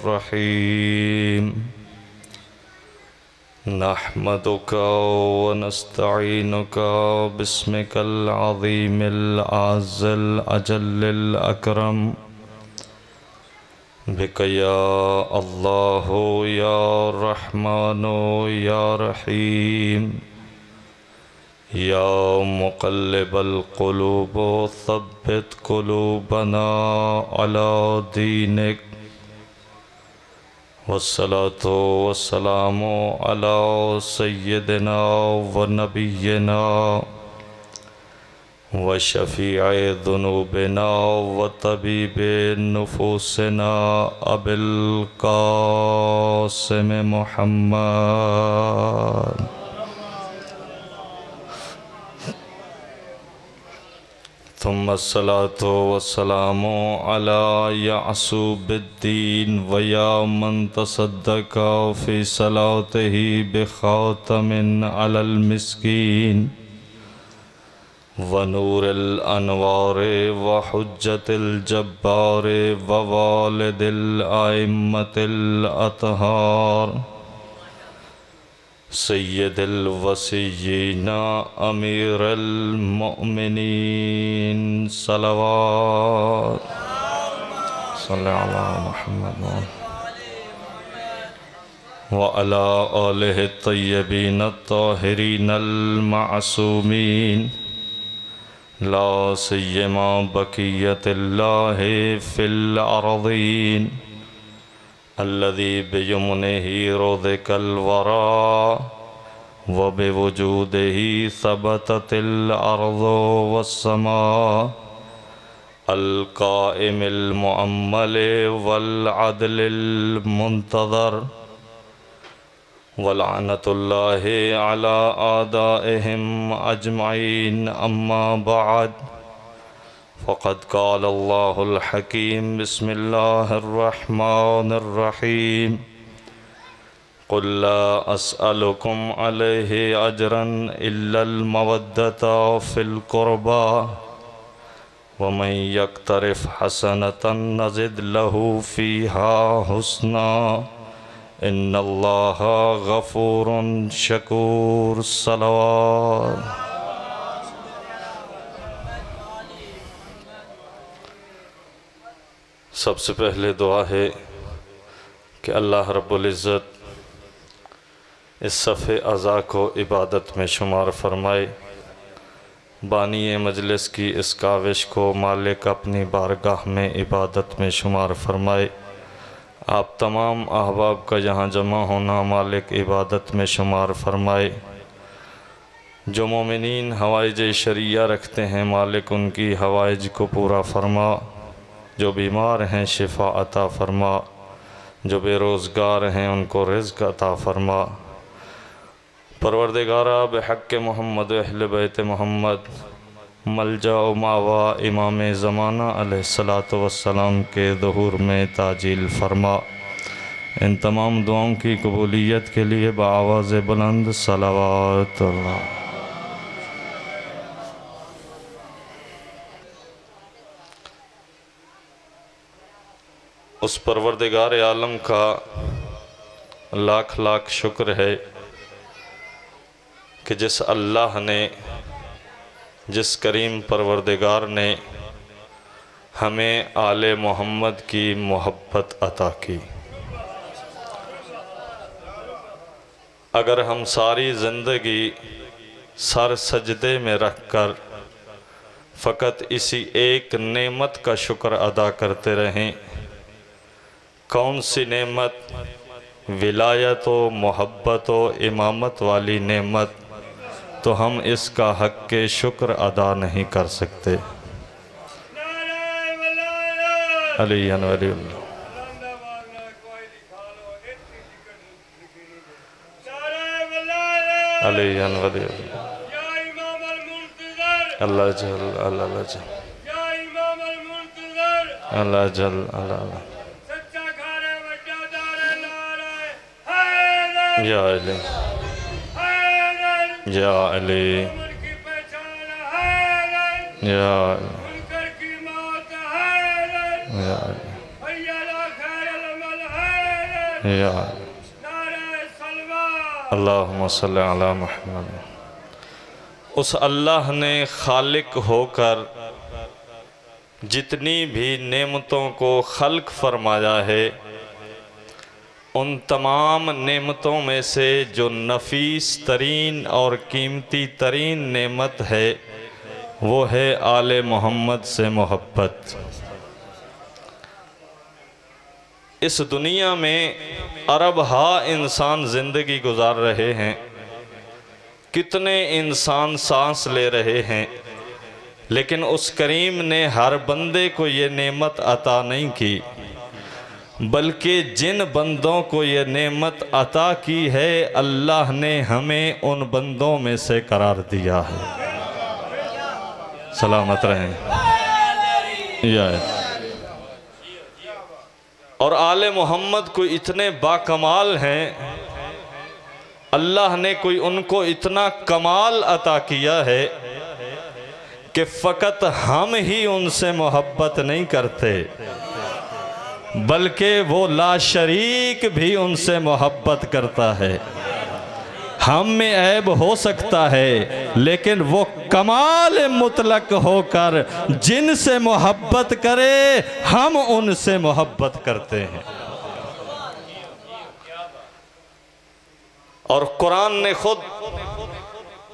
الرحيم نحمدك ونستعينك باسمك العظيم الأعز الأجل الأكرم بك يا الله يا رحمن يا رحيم يا مقلب القلوب ثبت قلوبنا على دينك والصلاة والسلام على سيدنا ونبينا وشفيع ذنوبنا وطبيب نفوسنا أبي القاسم محمد ثم الصلاة والسلام على يعصوب الدين ويا من تصدق في صلاته بخاتم على المسكين ونور الأنوار وحجة الجبار ووالد الأئمة الأطهار سید الوصیین امیر المؤمنین صلوات صلی علی محمد وعلى آلہ الطیبین الطاہرین المعصومین لا سیما بقیت اللہ فی الارضین الذي بيمنه رزق الورى وبوجوده ثبتت الأرض والسماء القائم المؤمل والعدل المنتظر ولعنة الله على أعدائهم أجمعين أما بعد فقد قال الله الحكيم بسم الله الرحمن الرحيم قل لا أسألكم عليه أجرا إلا المودة في القربى ومن يقترف حسنة نزد له فيها حسنا إن الله غفور شكور صلوات سب سے پہلے دعا ہے کہ اللہ رب العزت اس صفحِ اعضاء کو عبادت میں شمار فرمائے، بانی مجلس کی اس کاوش کو مالک اپنی بارگاہ میں عبادت میں شمار فرمائے، آپ تمام احباب کا یہاں جمع ہونا مالک عبادت میں شمار فرمائے، جو مومنین حوائج شرعیہ رکھتے ہیں مالک ان کی حوائج کو پورا فرما، جو بیمار ہیں شفا عطا فرما، جو بے روزگار ہیں ان کو رزق عطا فرما۔ پروردگارہ بحق محمد و اہل بیت محمد ملجا و ماوا امام زمانہ علیہ السلام کے ظہور میں تعجیل فرما۔ ان تمام دعاؤں کی قبولیت کے لیے بآواز بلند صلوات اللہ۔ اس پروردگار عالم کا لاکھ لاکھ شکر ہے کہ جس اللہ نے، جس کریم پروردگار نے ہمیں آل محمد کی محبت عطا کی۔ اگر ہم ساری زندگی سر سجدے میں رکھ کر فقط اسی ایک نعمت کا شکر ادا کرتے رہیں، کون سی نعمت؟ ولایت و محبت و امامت والی نعمت، تو ہم اس کا حق کے شکر ادا نہیں کر سکتے۔ علی ولی اللہ علی ولی اللہ جل اللہ جل اللہ جل اللہ یا علی یا علی یا علی یا اللہم صلی علی محمد۔ اس اللہ نے خالق ہو کر جتنی بھی نعمتوں کو خلق فرمایا ہے، ان تمام نعمتوں میں سے جو نفیس ترین اور قیمتی ترین نعمت ہے وہ ہے آل محمد سے محبت۔ اس دنیا میں ارب ہا انسان زندگی گزار رہے ہیں، کتنے انسان سانس لے رہے ہیں، لیکن اس کریم نے ہر بندے کو یہ نعمت عطا نہیں کی، بلکہ جن بندوں کو یہ نعمت عطا کی ہے اللہ نے ہمیں ان بندوں میں سے قرار دیا ہے۔ سلامت رہیں۔ اور آل محمد کو اتنے باکمال ہیں، اللہ نے کوئی ان کو اتنا کمال عطا کیا ہے کہ فقط ہم ہی ان سے محبت نہیں کرتے، بلکہ وہ لا شریک بھی ان سے محبت کرتا ہے۔ ہم میں عیب ہو سکتا ہے، لیکن وہ کمال مطلق ہو کر جن سے محبت کرے ہم ان سے محبت کرتے ہیں۔ اور قرآن نے خود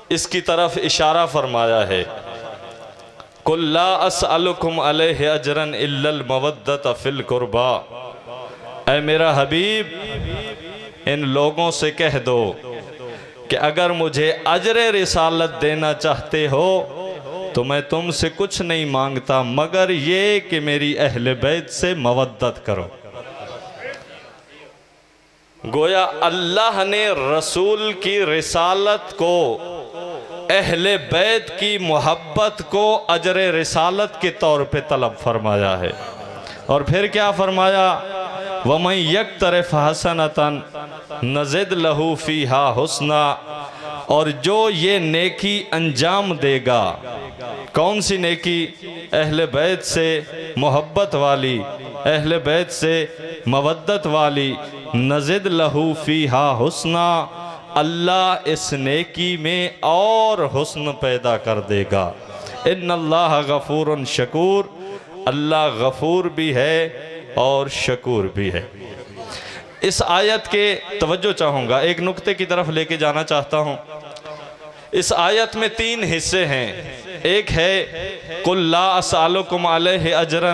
اس کی طرف اشارہ فرمایا ہے، قُلْ لَا أَسْأَلُكُمْ عَلَيْهِ أَجْرًا إِلَّا الْمَوَدَّةَ فِي الْقُرْبَى۔ اے میرا حبیب ان لوگوں سے کہہ دو کہ اگر مجھے اجر رسالت دینا چاہتے ہو تو میں تم سے کچھ نہیں مانگتا مگر یہ کہ میری اہل بیت سے مودت کرو۔ گویا اللہ نے رسول کی رسالت کو، اہل بیت کی محبت کو اجر رسالت کے طور پہ طلب فرمایا ہے۔ اور پھر کیا فرمایا؟ وَمَنْ يَقْتَرِفْ حَسَنَةً نَزِدْ لَهُ فِيهَا حُسْنًا۔ اور جو یہ نیکی انجام دے گا، کون سی نیکی؟ اہل بیت سے محبت والی، اہل بیت سے مودت والی، نزد لہو فیہا حسنا، اللہ اس نیکی میں اور حسن پیدا کر دے گا۔ ان اللہ غفور شکور، اللہ غفور بھی ہے اور شکور بھی ہے۔ اس آیت کے توجہ چاہوں گا، ایک نکتے کی طرف لے کے جانا چاہتا ہوں۔ اس آیت میں 3 حصے ہیں۔ ایک ہے قُلْ لَا أَسْأَلُكُمْ عَلَيْهِ أَجْرًا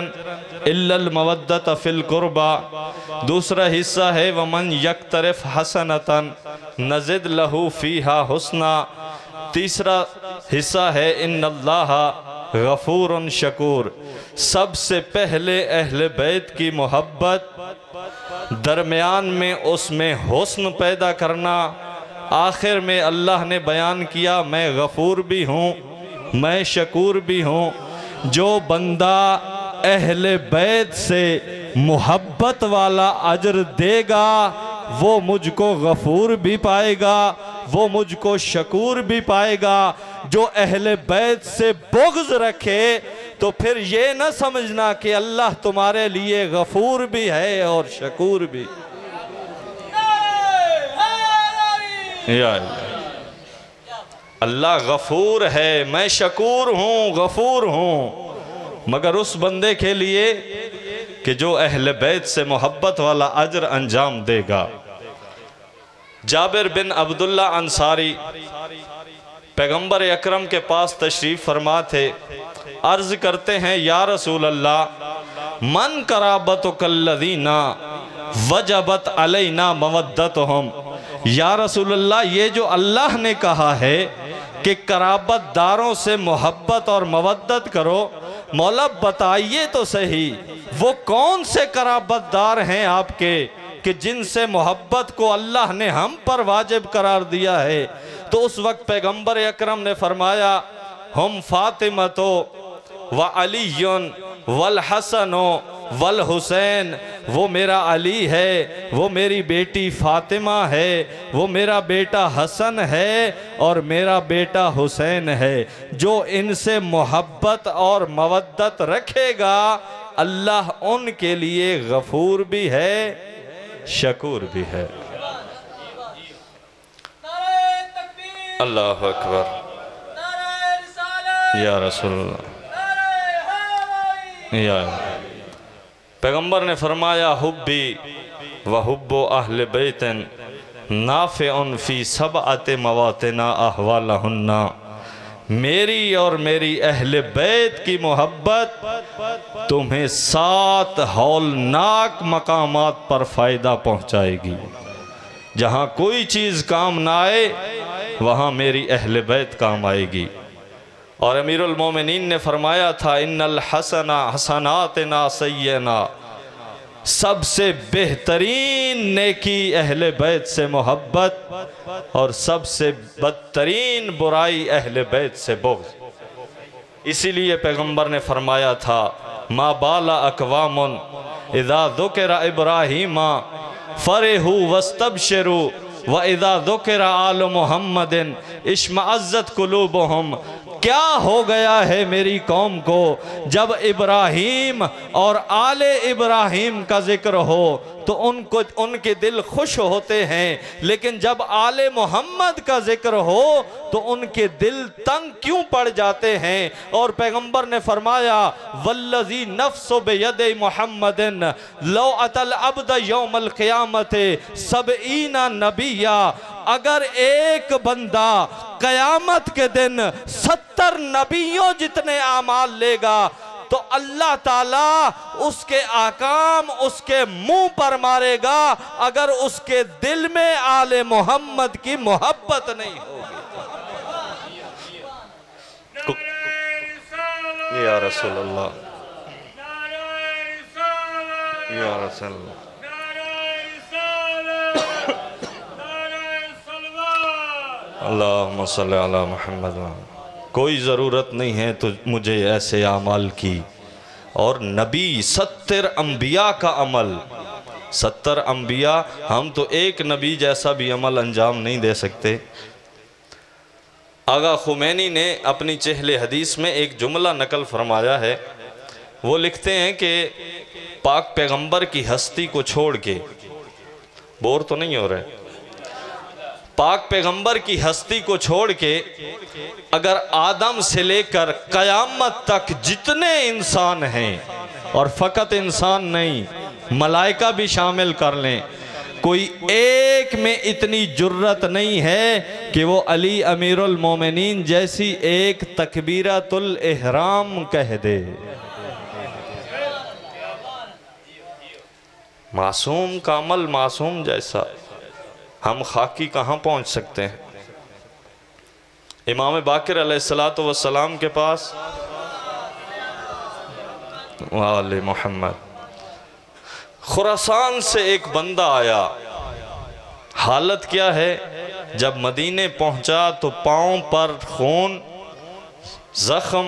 إِلَّا الْمَوَدَّةَ فِي الْقُرْبَى۔ دوسرا حصہ ہے وَمَنْ يَقْتَرِفْ حَسَنَةً نَزِدْ لَهُ فِيهَا حُسْنًا۔ تیسرا حصہ ہے إِنَّ اللَّهَ غَفُورٌ شَكُورٌ۔ سب سے پہلے اہل بیت کی محبت، درمیان میں اس میں حسن پیدا کرنا، آخر میں اللہ نے بیان کیا میں غفور بھی ہوں، میں شکور بھی ہوں۔ جو بندہ اہل بیت سے محبت والا اجر دے گا وہ مجھ کو غفور بھی پائے گا، وہ مجھ کو شکور بھی پائے گا۔ جو اہل بیت سے بغض رکھے تو پھر یہ نہ سمجھنا کہ اللہ تمہارے لیے غفور بھی ہے اور شکور بھی۔ اللہ غفور ہے، میں شکور ہوں، غفور ہوں، مگر اس بندے کے لیے کہ جو اہل بیت سے محبت والا اجر انجام دے گا۔ جابر بن عبداللہ انصاری پیغمبر اکرم کے پاس تشریف فرما تھے، عرض کرتے ہیں یا رسول اللہ من قرابتک الذین وجبت علینا مودتہم۔ یا رسول اللہ یہ جو اللہ نے کہا ہے کہ قرابت داروں سے محبت اور مودت کرو، مولا بتائیے تو صحیح وہ کون سے قرابت دار ہیں آپ کے کہ جن سے محبت کو اللہ نے ہم پر واجب قرار دیا ہے؟ تو اس وقت پیغمبر اکرم نے فرمایا ہم فاطمہ وعلی والحسن والحسین، وہ میرا علی ہے، وہ میری بیٹی فاطمہ ہے، وہ میرا بیٹا حسن ہے اور میرا بیٹا حسین ہے۔ جو ان سے محبت اور مودت رکھے گا اللہ ان کے لیے غفور بھی ہے شکور بھی ہے۔ اللہ اکبر، یا رسول اللہ، یا پیغمبر نے فرمایا حبی و حب اہل بیت نافع فی سبعۃ مواطن احوالہن، میری اور میری اہل بیت کی محبت تمہیں 7 ہولناک مقامات پر فائدہ پہنچائے گی۔ جہاں کوئی چیز کام نہ آئے وہاں میری اہل بیت کام آئے گی۔ اور امیر المومنین نے فرمایا تھا ان الحسن حسناتنا سیئنا، سب سے بہترین نیکی اہل بیت سے محبت اور سب سے بدترین برائی اہل بیت سے بغض۔ اسی لیے پیغمبر نے فرمایا تھا ما بال اقوام اذا ذکر ابراہیم فرحوا واستبشروا وَإِذَا ذُكِرَ آلُ مُحَمَّدٍ اشْمَعَزَّتْ قُلُوبُهُمْ، کیا ہو گیا ہے میری قوم کو جب ابراہیم اور آل ابراہیم کا ذکر ہو تو ان کے دل خوش ہوتے ہیں، لیکن جب آل محمد کا ذکر ہو تو ان کے دل تنگ کیوں پڑ جاتے ہیں؟ اور پیغمبر نے فرمایا والذی نفس بید محمد لو اتی العبد یوم القیامت 70 نبیہ، اگر ایک بندہ قیامت کے دن 70 نبیوں جتنے اعمال لے گا تو اللہ تعالیٰ اس کے احکام اس کے منہ پر مارے گا اگر اس کے دل میں آل محمد کی محبت نہیں ہوگی۔ یا رسول اللہ، یا رسول اللہ، اللہم صلی علی محمد۔ کوئی ضرورت نہیں ہے تو مجھے ایسے اعمال کی، اور نبی 70 انبیاء کا عمل، 70 انبیاء، ہم تو ایک نبی جیسا بھی عمل انجام نہیں دے سکتے۔ آغا خمینی نے اپنی چہل حدیث میں ایک جملہ نقل فرمایا ہے، وہ لکھتے ہیں کہ پاک پیغمبر کی ہستی کو چھوڑ کے، بور تو نہیں ہو رہے، پاک پیغمبر کی ہستی کو چھوڑ کے اگر آدم سے لے کر قیامت تک جتنے انسان ہیں، اور فقط انسان نہیں ملائکہ بھی شامل کر لیں، کوئی ایک میں اتنی جرت نہیں ہے کہ وہ علی امیر المومنین جیسی ایک تکبیرۃ الاحرام کہہ دے۔ معصوم کا عمل معصوم جیسا، ہم خاکی کہاں پہنچ سکتے ہیں؟ امام باقر علیہ السلام کے پاس وآل محمد خراسان سے ایک بندہ آیا، حالت کیا ہے؟ جب مدینے پہنچا تو پاؤں پر خون، زخم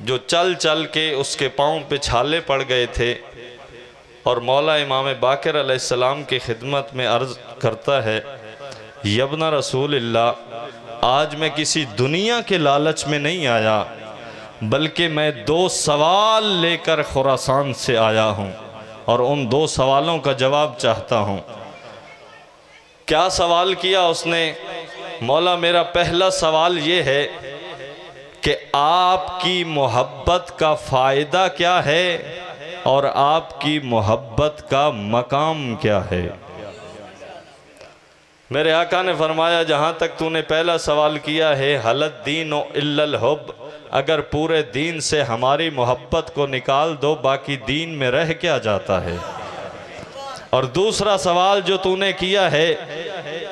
جو چل چل کے اس کے پاؤں پہ چھالے پڑ گئے تھے، اور مولا امام باقر علیہ السلام کی خدمت میں عرض کرتا ہے یبن رسول اللہ، آج میں کسی دنیا کے لالچ میں نہیں آیا بلکہ میں 2 سوال لے کر خراسان سے آیا ہوں، اور ان 2 سوالوں کا جواب چاہتا ہوں۔ کیا سوال کیا اس نے؟ مولا میرا پہلا سوال یہ ہے کہ آپ کی محبت کا فائدہ کیا ہے اور آپ کی محبت کا مقام کیا ہے؟ میرے آقا نے فرمایا جہاں تک تو نے پہلا سوال کیا ہے حل الدین الا الحب، اگر پورے دین سے ہماری محبت کو نکال دو باقی دین میں رہ کیا جاتا ہے؟ اور دوسرا سوال جو تو نے کیا ہے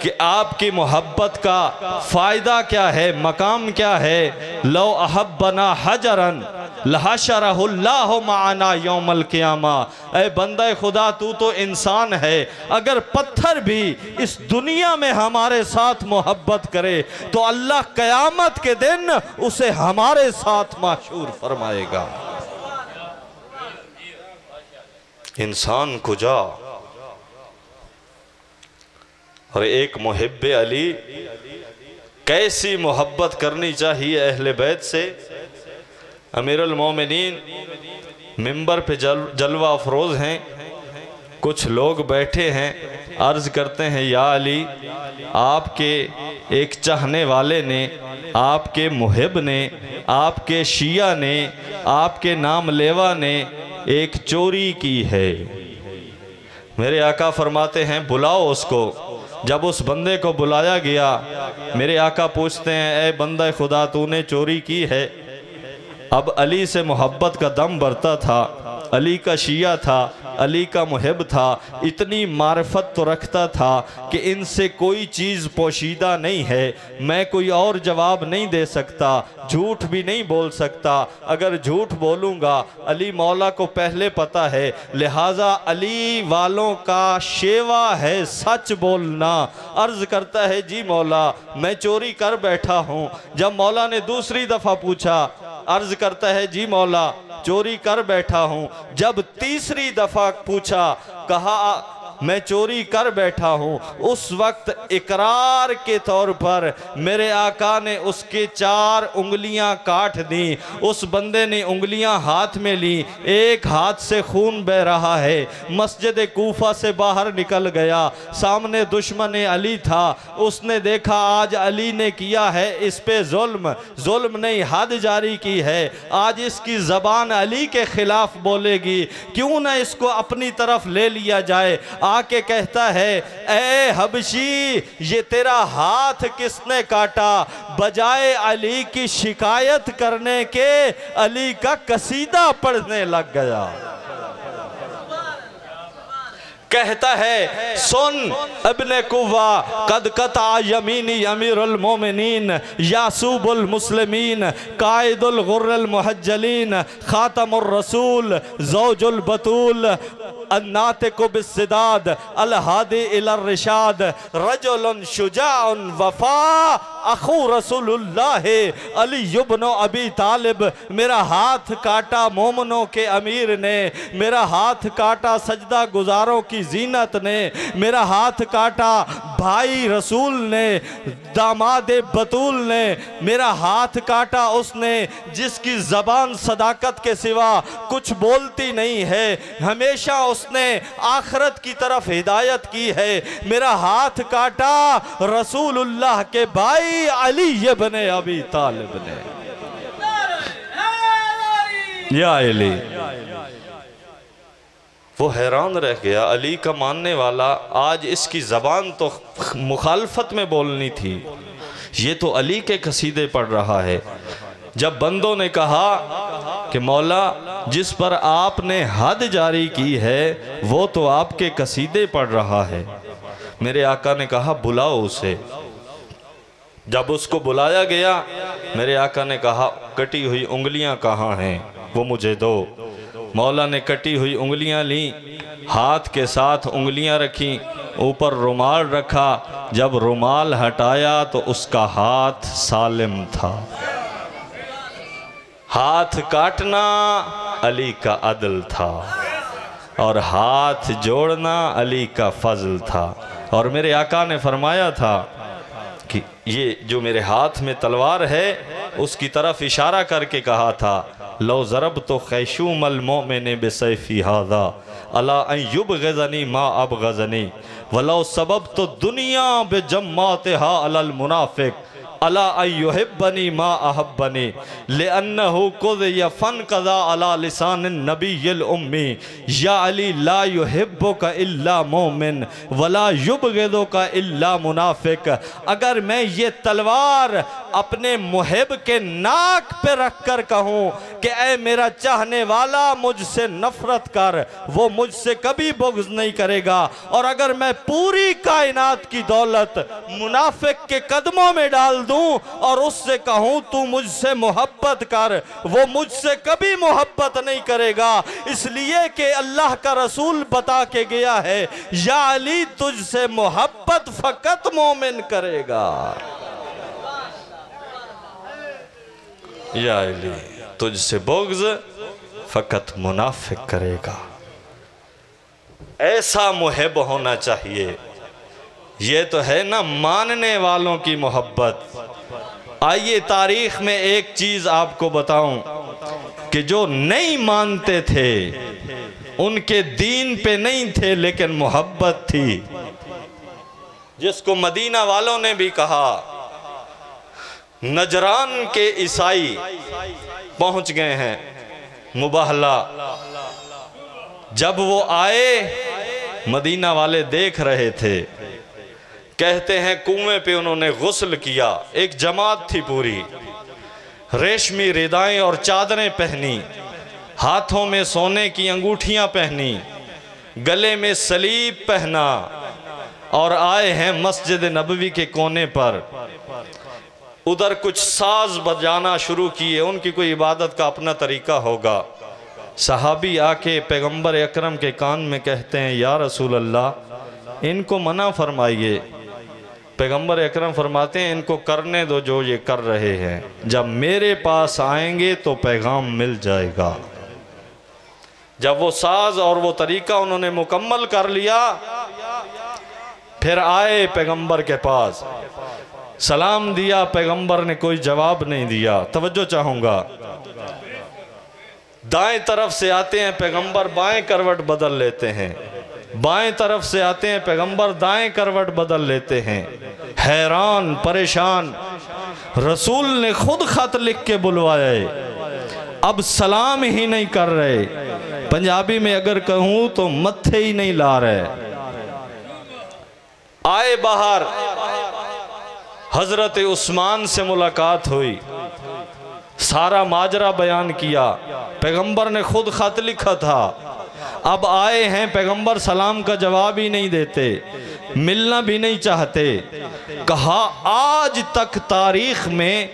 کہ آپ کی محبت کا فائدہ کیا ہے، مقام کیا ہے؟ لو احبنا حجرن لحشرہ اللہ معنا یوم القیامہ، اے بندہ خدا تو انسان ہے، اگر پتھر بھی اس دنیا میں ہمارے ساتھ محبت کرے تو اللہ قیامت کے دن اسے ہمارے ساتھ محشور فرمائے گا۔ انسان کجا؟ اور ایک محب علی کیسی محبت کرنی چاہیے اہل بیت سے؟ امیر المومنین ممبر پہ جلوہ افروز ہیں، کچھ لوگ بیٹھے ہیں، عرض کرتے ہیں یا علی، آپ کے ایک چاہنے والے نے، آپ کے محب نے، آپ کے شیعہ نے، آپ کے نام لیوا نے ایک چوری کی ہے۔ میرے آقا فرماتے ہیں بلاؤ اس کو۔ جب اس بندے کو بلایا گیا، میرے آقا پوچھتے ہیں اے بندہ خدا تو نے چوری کی ہے؟ اب علی سے محبت کا دم برتا تھا، علی کا شیعہ تھا، علی کا محب تھا، اتنی معرفت تو رکھتا تھا کہ ان سے کوئی چیز پوشیدہ نہیں ہے، میں کوئی اور جواب نہیں دے سکتا، جھوٹ بھی نہیں بول سکتا، اگر جھوٹ بولوں گا علی مولا کو پہلے پتہ ہے، لہٰذا علی والوں کا شیوا ہے سچ بولنا۔ عرض کرتا ہے جی مولا میں چوری کر بیٹھا ہوں۔ جب مولا نے دوسری دفعہ پوچھا، عرض کرتا ہے جی مولا چوری کر بیٹھا ہوں۔ جب تیسری دفعہ پوچھا، کہا میں چوری کر بیٹھا ہوں، اس وقت اقرار کے طور پر میرے آقا نے اس کے 4 انگلیاں کاٹ دیں۔ اس بندے نے انگلیاں ہاتھ میں لی، ایک ہاتھ سے خون بہ رہا ہے، مسجد کوفہ سے باہر نکل گیا، سامنے دشمن علی تھا، اس نے دیکھا آج علی نے کیا ہے اس پہ ظلم نہیں حد جاری کی ہے، آج اس کی زبان علی کے خلاف بولے گی، کیوں نہ اس کو اپنی طرف لے لیا جائے۔ آکے کہتا ہے اے حبشی یہ تیرا ہاتھ کس نے کاٹا؟ بجائے علی کی شکایت کرنے کے علی کا قصیدہ پڑھنے لگ گیا۔ کہتا ہے سن ابن قوہ قد قطع یمینی امیر المومنین یاسوب المسلمین قائد الغر المحجلین خاتم الرسول زوج البطول الناطق بالصداد الہادی الی الرشاد رجل شجاع وفا اخو رسول اللہ علی بن ابی طالب۔ میرا ہاتھ کاٹا مومنوں کے امیر نے، میرا ہاتھ کاٹا سجدہ گزاروں کی زینت نے، میرا ہاتھ کاٹا بھائی رسول نے، داماد بطول نے، میرا ہاتھ کاٹا اس نے جس کی زبان صداقت کے سوا کچھ بولتی نہیں ہے، ہمیشہ اس نے آخرت کی طرف ہدایت کی ہے۔ میرا ہاتھ کاٹا رسول اللہ کے بھائی علی بن ابی طالب نے۔ یا علی، وہ حیران رہ گیا، علی کا ماننے والا، آج اس کی زبان تو مخالفت میں بولنی تھی، یہ تو علی کے قصیدے پڑھ رہا ہے۔ جب بندوں نے کہا کہ مولا جس پر آپ نے حد جاری کی ہے وہ تو آپ کے قصیدے پڑھ رہا ہے، میرے آقا نے کہا بلاؤ اسے۔ جب اس کو بلایا گیا، میرے آقا نے کہا کٹی ہوئی انگلیاں کہاں ہیں وہ مجھے دو۔ مولا نے کٹی ہوئی انگلیاں لیں، ہاتھ کے ساتھ انگلیاں رکھیں، اوپر رومال رکھا، جب رومال ہٹایا تو اس کا ہاتھ سالم تھا۔ ہاتھ کاٹنا علی کا عدل تھا اور ہاتھ جوڑنا علی کا فضل تھا۔ اور میرے آقا نے فرمایا تھا کہ یہ جو میرے ہاتھ میں تلوار ہے اس کی طرف اشارہ کر کے کہا تھا لو ضربت خیشوم المؤمن بسیفی ھذا الا ان یبغضنی ما ابغضنی ولو سببت الدنیا بجماتها علی المنافق الا ان یحبنی ما احبنی لانہ قضی فانقضا علی لسان النبی الامی یا علی لا یحبک الا مومن ولا یبغضک الا منافق۔ اگر میں یہ تلوار اپنے محب کے ناک پہ رکھ کر کہوں کہ اے میرا چاہنے والا مجھ سے نفرت کر، وہ مجھ سے کبھی بغض نہیں کرے گا، اور اگر میں پوری کائنات کی دولت منافق کے قدموں میں ڈال دوں اور اس سے کہوں تو مجھ سے محبت کر، وہ مجھ سے کبھی محبت نہیں کرے گا، اس لیے کہ اللہ کا رسول بتا کے گیا ہے یا علی تجھ سے محبت فقط مومن کرے گا، یا علی تجھ سے بغض فقط منافق کرے گا۔ ایسا محب ہونا چاہیے، یہ تو ہے نا ماننے والوں کی محبت۔ آئیے تاریخ میں ایک چیز آپ کو بتاؤں کہ جو نہیں مانتے تھے ان کے دین پہ نہیں تھے لیکن محبت تھی، جس کو مدینہ والوں نے بھی کہا نجران کے عیسائی پہنچ گئے ہیں مباہلہ۔ جب وہ آئے مدینہ والے دیکھ رہے تھے، کہتے ہیں کنویں پہ انہوں نے غسل کیا، ایک جماعت تھی پوری، ریشمی ردائیں اور چادریں پہنی، ہاتھوں میں سونے کی انگوٹھیاں پہنی، گلے میں صلیب پہنا، اور آئے ہیں مسجد نبوی کے کونے پر۔ ادھر کچھ ساز بجانا شروع کیے، ان کی کوئی عبادت کا اپنا طریقہ ہوگا۔ صحابی آ کے پیغمبر اکرم کے کان میں کہتے ہیں یا رسول اللہ ان کو منع فرمائیے۔ پیغمبر اکرم فرماتے ہیں ان کو کرنے دو جو یہ کر رہے ہیں، جب میرے پاس آئیں گے تو پیغام مل جائے گا۔ جب وہ ساز اور وہ طریقہ انہوں نے مکمل کر لیا، پھر آئے پیغمبر کے پاس، سلام دیا، پیغمبر نے کوئی جواب نہیں دیا۔ توجہ چاہوں گا، دائیں طرف سے آتے ہیں پیغمبر بائیں کروٹ بدل لیتے ہیں، بائیں طرف سے آتے ہیں پیغمبر دائیں کروٹ بدل لیتے ہیں، حیران پریشان۔ رسول نے خود خط لکھ کے بلوائے، اب سلام ہی نہیں کر رہے، پنجابی میں اگر کہوں تو متھے ہی نہیں لا رہے۔ آئے باہر، حضرت عثمان سے ملاقات ہوئی، سارا ماجرا بیان کیا، پیغمبر نے خود خط لکھا تھا، اب آئے ہیں پیغمبر سلام کا جواب ہی نہیں دیتے، ملنا بھی نہیں چاہتے۔ کہا آج تک تاریخ میں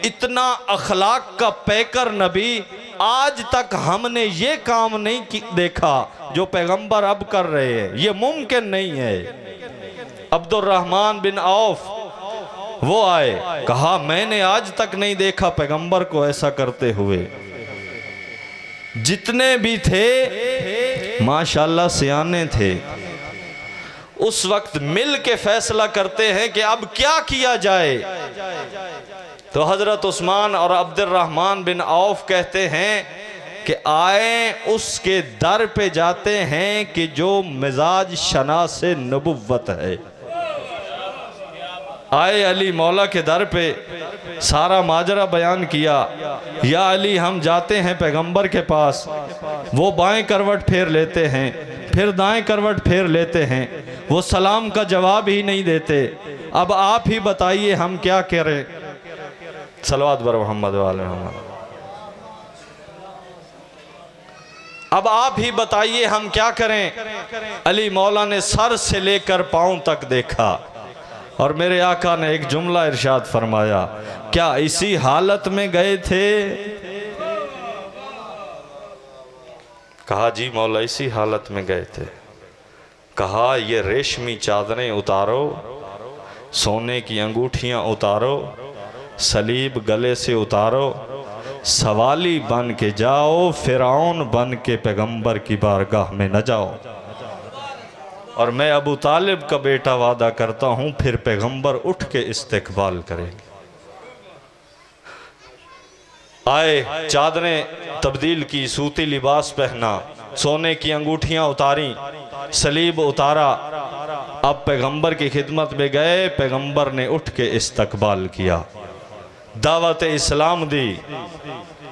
اتنا اخلاق کا پیکر نبی آج تک ہم نے یہ کام نہیں دیکھا جو پیغمبر اب کر رہے ہیں، یہ ممکن نہیں ہے۔ عبد الرحمن بن عوف وہ آئے، کہا میں نے آج تک نہیں دیکھا پیغمبر کو ایسا کرتے ہوئے۔ جتنے بھی تھے ماشاءاللہ سیانے تھے، اس وقت مل کے فیصلہ کرتے ہیں کہ اب کیا کیا جائے۔ تو حضرت عثمان اور عبد الرحمن بن عوف کہتے ہیں کہ آئیں اس کے در پہ جاتے ہیں کہ جو مزاج شناس نبوت ہے۔ آئے علی مولا کے در پہ، سارا ماجرا بیان کیا، یا علی ہم جاتے ہیں پیغمبر کے پاس، وہ بائیں کروٹ پھیر لیتے ہیں، پھر دائیں کروٹ پھیر لیتے ہیں، وہ سلام کا جواب ہی نہیں دیتے، اب آپ ہی بتائیے ہم کیا کریں۔ صلوات بر محمد و آل محمد۔ اب آپ ہی بتائیے ہم کیا کریں۔ علی مولا نے سر سے لے کر پاؤں تک دیکھا، اور میرے آقا نے ایک جملہ ارشاد فرمایا، کیا اسی حالت میں گئے تھے؟ کہا جی مولا اسی حالت میں گئے تھے۔ کہا یہ ریشمی چادریں اتارو، سونے کی انگوٹھیاں اتارو، صلیب گلے سے اتارو، سوالی بن کے جاؤ، فرعون بن کے پیغمبر کی بارگاہ میں نہ جاؤ۔ اور میں ابو طالب کا بیٹا وعدہ کرتا ہوں پھر پیغمبر اٹھ کے استقبال کریں گے۔ آئے، چادریں تبدیل کی، سوتی لباس پہنا، سونے کی انگوٹھیاں اتاری، صلیب اتارا، اب پیغمبر کی خدمت میں گئے، پیغمبر نے اٹھ کے استقبال کیا، دعوت اسلام دی۔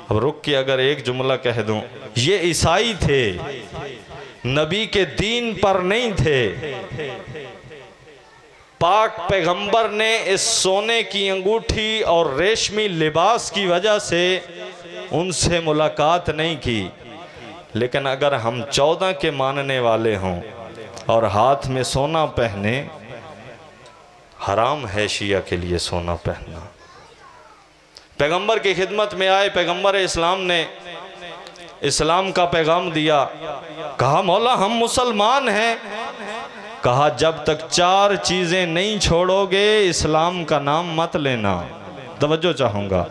اب رک کے اگر ایک جملہ کہہ دوں، یہ عیسائی تھے، نبی کے دین پر نہیں تھے، پاک پیغمبر نے اس سونے کی انگوٹھی اور ریشمی لباس کی وجہ سے ان سے ملاقات نہیں کی، لیکن اگر ہم 14 کے ماننے والے ہوں اور ہاتھ میں سونا پہنے، حرام ہے شیعہ کے لیے سونا پہننا۔ پیغمبر کی خدمت میں آئے، پیغمبر اسلام نے اسلام کا پیغام دیا، کہا مولا ہم مسلمان ہیں، کہا جب تک 4 چیزیں نہیں چھوڑو گے اسلام کا نام مت لینا۔ توجہ چاہوں گا،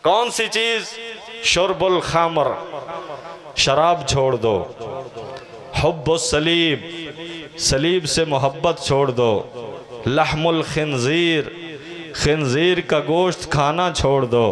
کون سی چیز؟ شرب الخمر، شراب چھوڑ دو، حب الصلیب، صلیب سے محبت چھوڑ دو، لحم الخنزیر، خنزیر کا گوشت کھانا چھوڑ دو،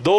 2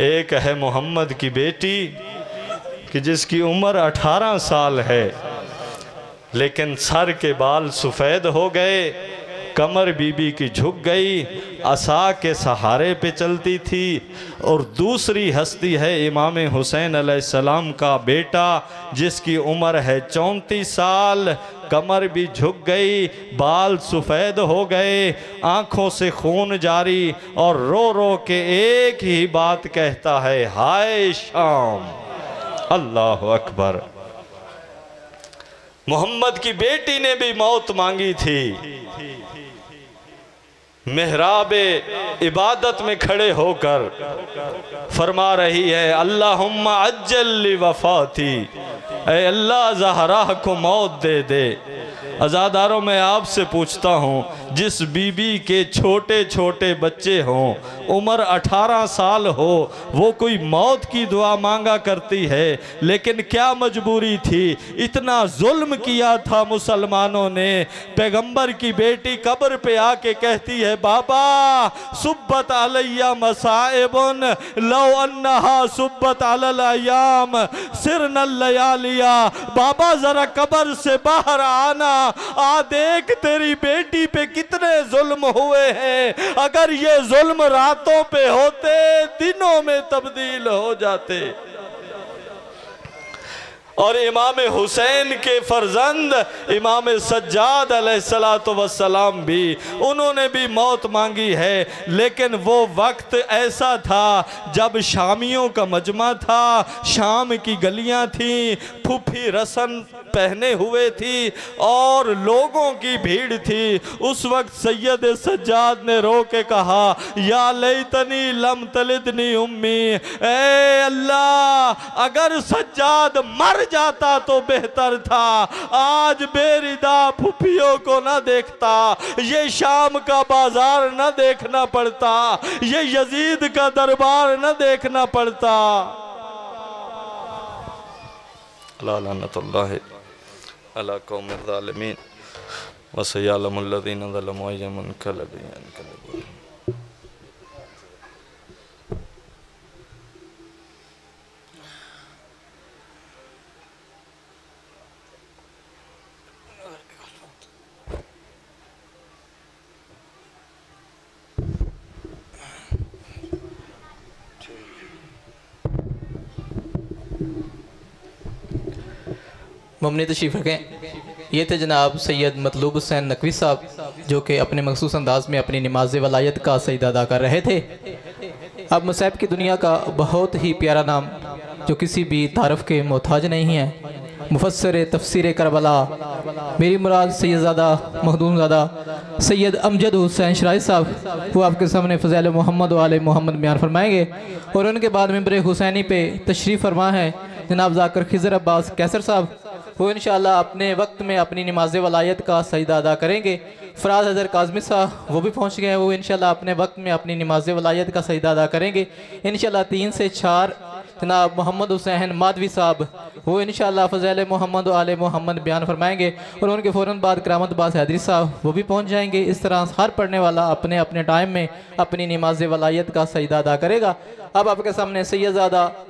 ایک ہے محمد کی بیٹی کہ جس کی عمر 18 سال ہے لیکن سر کے بال سفید ہو گئے، کمر بی بی کی جھک گئی، عصا کے سہارے پہ چلتی تھی۔ اور دوسری ہستی ہے امام حسین علیہ السلام کا بیٹا جس کی عمر ہے 34 سال، کمر بھی جھک گئی، بال سفید ہو گئے، آنکھوں سے خون جاری، اور رو رو کے ایک ہی بات کہتا ہے، ہائے شام۔ اللہ اکبر۔ محمد کی بیٹی نے بھی موت مانگی تھی، محراب عبادت میں کھڑے ہو کر فرما رہی ہے، اللہم عجل لی وفاتی، اے اللہ زہرا کو موت دے دے۔ عزاداروں میں آپ سے پوچھتا ہوں، جس بی بی کے چھوٹے چھوٹے بچے ہوں، عمر 18 سال ہو، وہ کوئی موت کی دعا مانگا کرتی ہے، لیکن کیا مجبوری تھی؟ اتنا ظلم کیا تھا مسلمانوں نے۔ پیغمبر کی بیٹی قبر پہ آ کے کہتی ہے، بابا صبت علیہ مصائب لو انہا صبت علی الایام سرنا اللیالیا۔ بابا ذرا قبر سے باہر آنا، آ دیکھ تیری بیٹی پہ کتنے ظلم ہوئے ہیں، اگر یہ ظلم راتوں پہ ہوتے دنوں میں تبدیل ہو جاتے۔ اور امام حسین کے فرزند امام سجاد علیہ السلام بھی، انہوں نے بھی موت مانگی ہے، لیکن وہ وقت ایسا تھا جب شامیوں کا مجمع تھا، شام کی گلیاں تھیں، پھوپھی رسن پہنے ہوئے تھی اور لوگوں کی بھیڑ تھی۔ اس وقت سید سجاد نے رو کے کہا، یا لیتنی لم تلدنی امی، اے اللہ اگر سجاد مر جاتا تو بہتر تھا، آج بے ردا پھوپھیوں کو نہ دیکھتا، یہ شام کا بازار نہ دیکھنا پڑتا، یہ یزید کا دربار نہ دیکھنا پڑتا۔ لعنت اللہ علی قوم الظالمین وسیعلم الذین ظلموا ای منقلب ینقلبون۔ ممنی تشریف رکھیں۔ یہ تھے جناب سید مطلوب حسین نقوی صاحب، جو کہ اپنے مخصوص انداز میں اپنی نماز ولایت کا سجدہ ادا کر رہے تھے۔ اب مصائب کی دنیا کا بہت ہی پیارا نام جو کسی بھی تعارف کے محتاج نہیں ہے، مفسر تفسیر کربلا، میری مراد سید زادہ مخدوم زادہ سید امجد حسین شرائط صاحب، وہ آپ کے سامنے فضائل محمد و آل محمد بیان فرمائیں گے، اور ان کے بعد ممبر حسینی پہ تشریف فرما ہے جناب ذاکر خضر عباس کیسر صاحب، وہ انشاءاللہ اپنے وقت میں اپنی نماز ولایت کا سجدہ ادا کریں گے۔ فراز حضر کاظمی صاحب وہ بھی پہنچ گئے ہیں، وہ انشاءاللہ اپنے وقت میں اپنی نماز ولایت کا سجدہ ادا کریں گے۔ انشاءاللہ 3 سے 4 جناب محمد حسین مادوی صاحب، وہ انشاءاللہ فضائل محمد و آل محمد بیان فرمائیں گے، اور ان کے فوراً بعد کرامت باز حیدری صاحب وہ بھی پہنچ جائیں گے۔ اس طرح ہر پڑھنے والا اپنے اپنے ٹائم میں اپنی نماز ولایت کا سجدہ ادا کرے گا۔ اب آپ کے سامنے سید زادہ